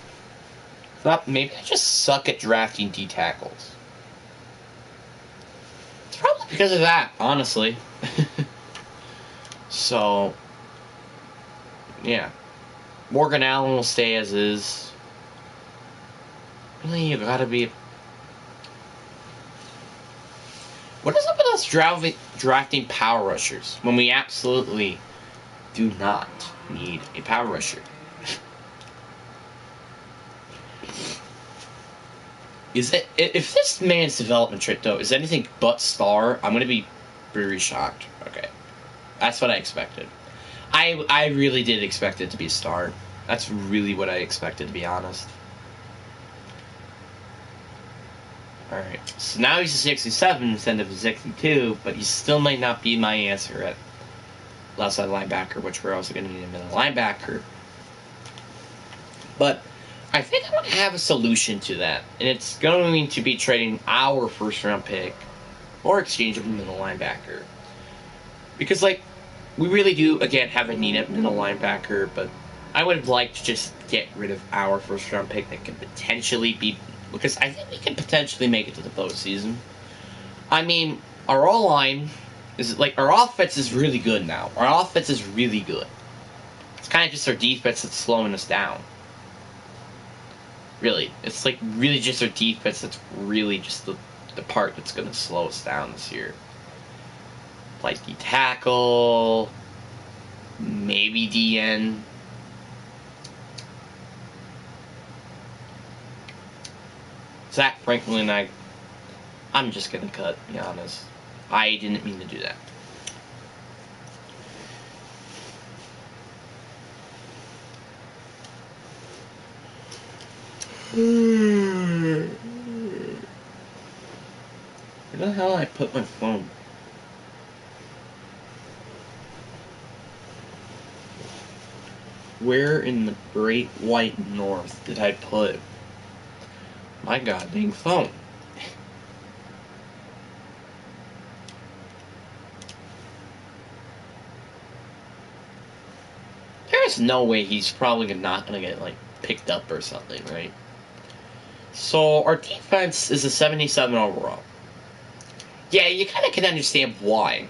Maybe I just suck at drafting D tackles. It's probably because of that, honestly. So, yeah. Morgan Allen will stay as is. Really, you gotta be. What is up with us drafting power rushers when we absolutely do not need a power rusher? If this man's development trait though is anything but star, I'm gonna be very shocked. Okay, that's what I expected. I really did expect it to be a star. That's really what I expected, to be honest. Alright, so now he's a 67 instead of a 62, but he still might not be my answer at left side linebacker, which we're also going to need a middle linebacker. But I think I'm going to have a solution to that, and it's going to be trading our first round pick or exchange of a middle linebacker. Because, like, we really do, again, have a need at middle linebacker, but I would like to just get rid of our first round pick that could potentially be. Because I think we can potentially make it to the postseason. I mean, our O-line is like our offense is really good now. Our offense is really good. It's kind of just our defense that's slowing us down. Really, it's like really just our defense that's really just the part that's going to slow us down this year. Like the tackle, maybe DN. Zach Franklin, I'm just gonna cut, to be honest. I didn't mean to do that. Where the hell did I put my phone? Where in the great white north did I put my goddamn phone? There's no way he's probably not gonna get like picked up or something, right? So our defense is a 77 overall. Yeah, you kind of can understand why.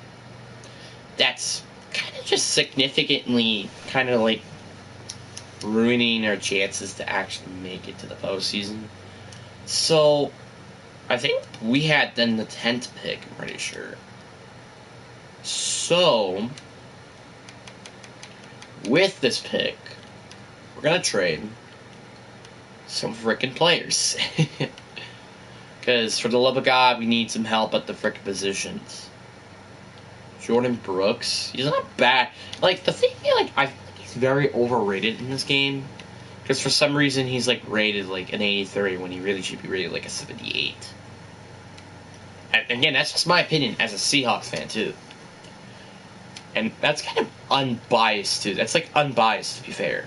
That's kind of just significantly kind of like ruining our chances to actually make it to the postseason. So, I think we had then the 10th pick, I'm pretty sure. So, with this pick, we're going to trade some frickin' players. Because for the love of God, we need some help at the frickin' positions. Jordan Brooks, he's not bad. Like, the thing, like, I think he's very overrated in this game. Because for some reason he's like rated like an 83 when he really should be rated like a 78. And again, that's just my opinion as a Seahawks fan too. And that's kind of unbiased too. That's like unbiased to be fair.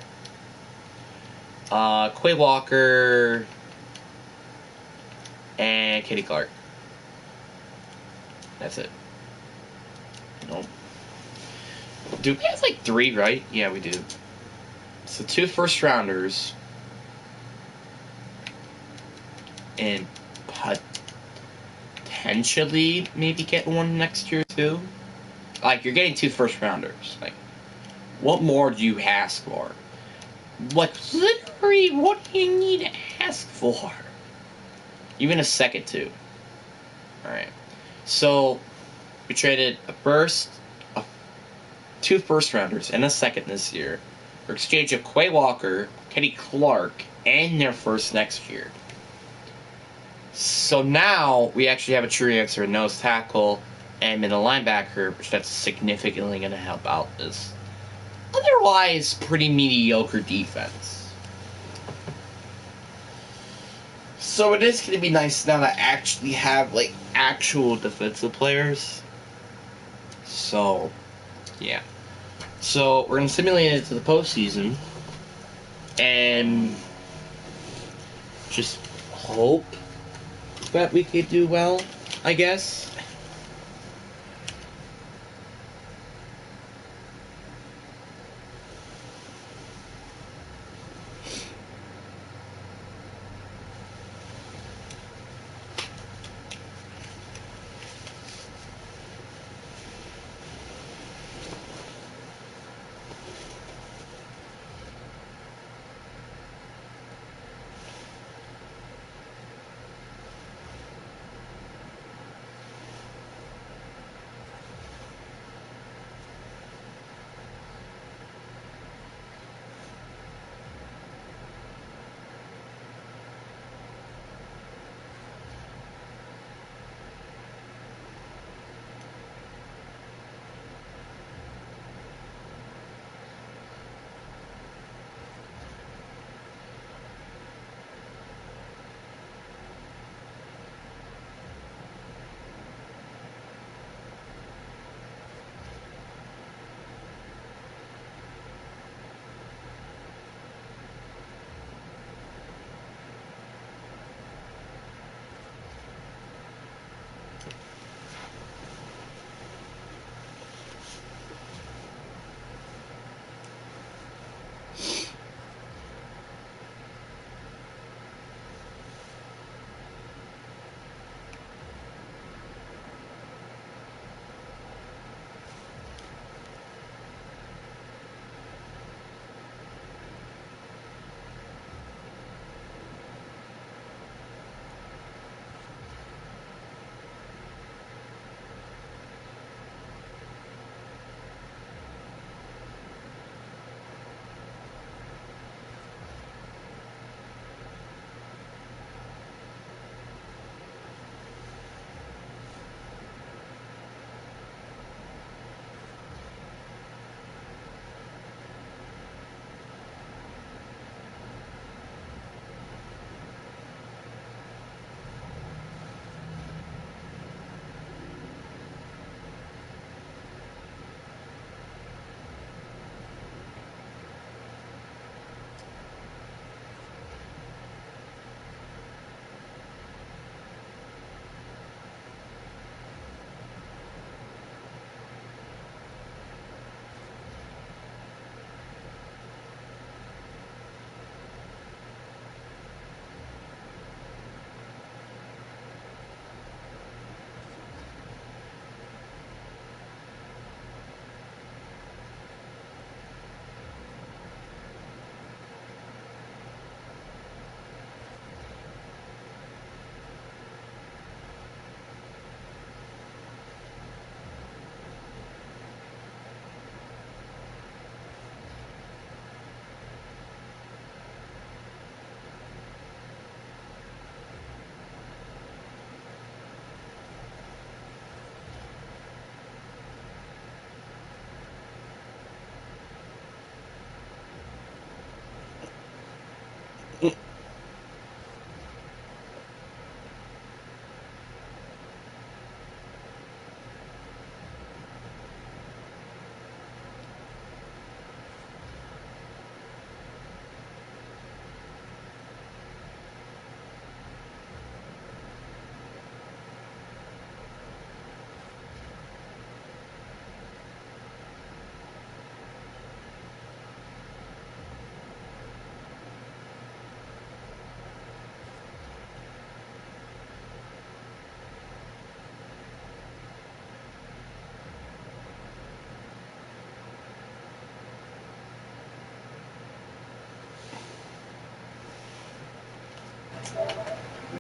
Quay Walker and Kenny Clark. That's it. Nope. Do we have like 3, right? Yeah, we do. So 2 first rounders and potentially maybe get one next year too. Like you're getting 2 first rounders. Like, what more do you ask for? Like literally, what do you need to ask for? Even a second too. All right. So we traded a first, 2 first rounders, and a second this year. For exchange of Quay Walker, Kenny Clark, and their first next year. So now we actually have a true answer in nose tackle and middle linebacker, which that's significantly going to help out this otherwise pretty mediocre defense. So it is going to be nice now to actually have like actual defensive players. So So, yeah. So, we're going to simulate it to the postseason. And just hope that we could do well, I guess.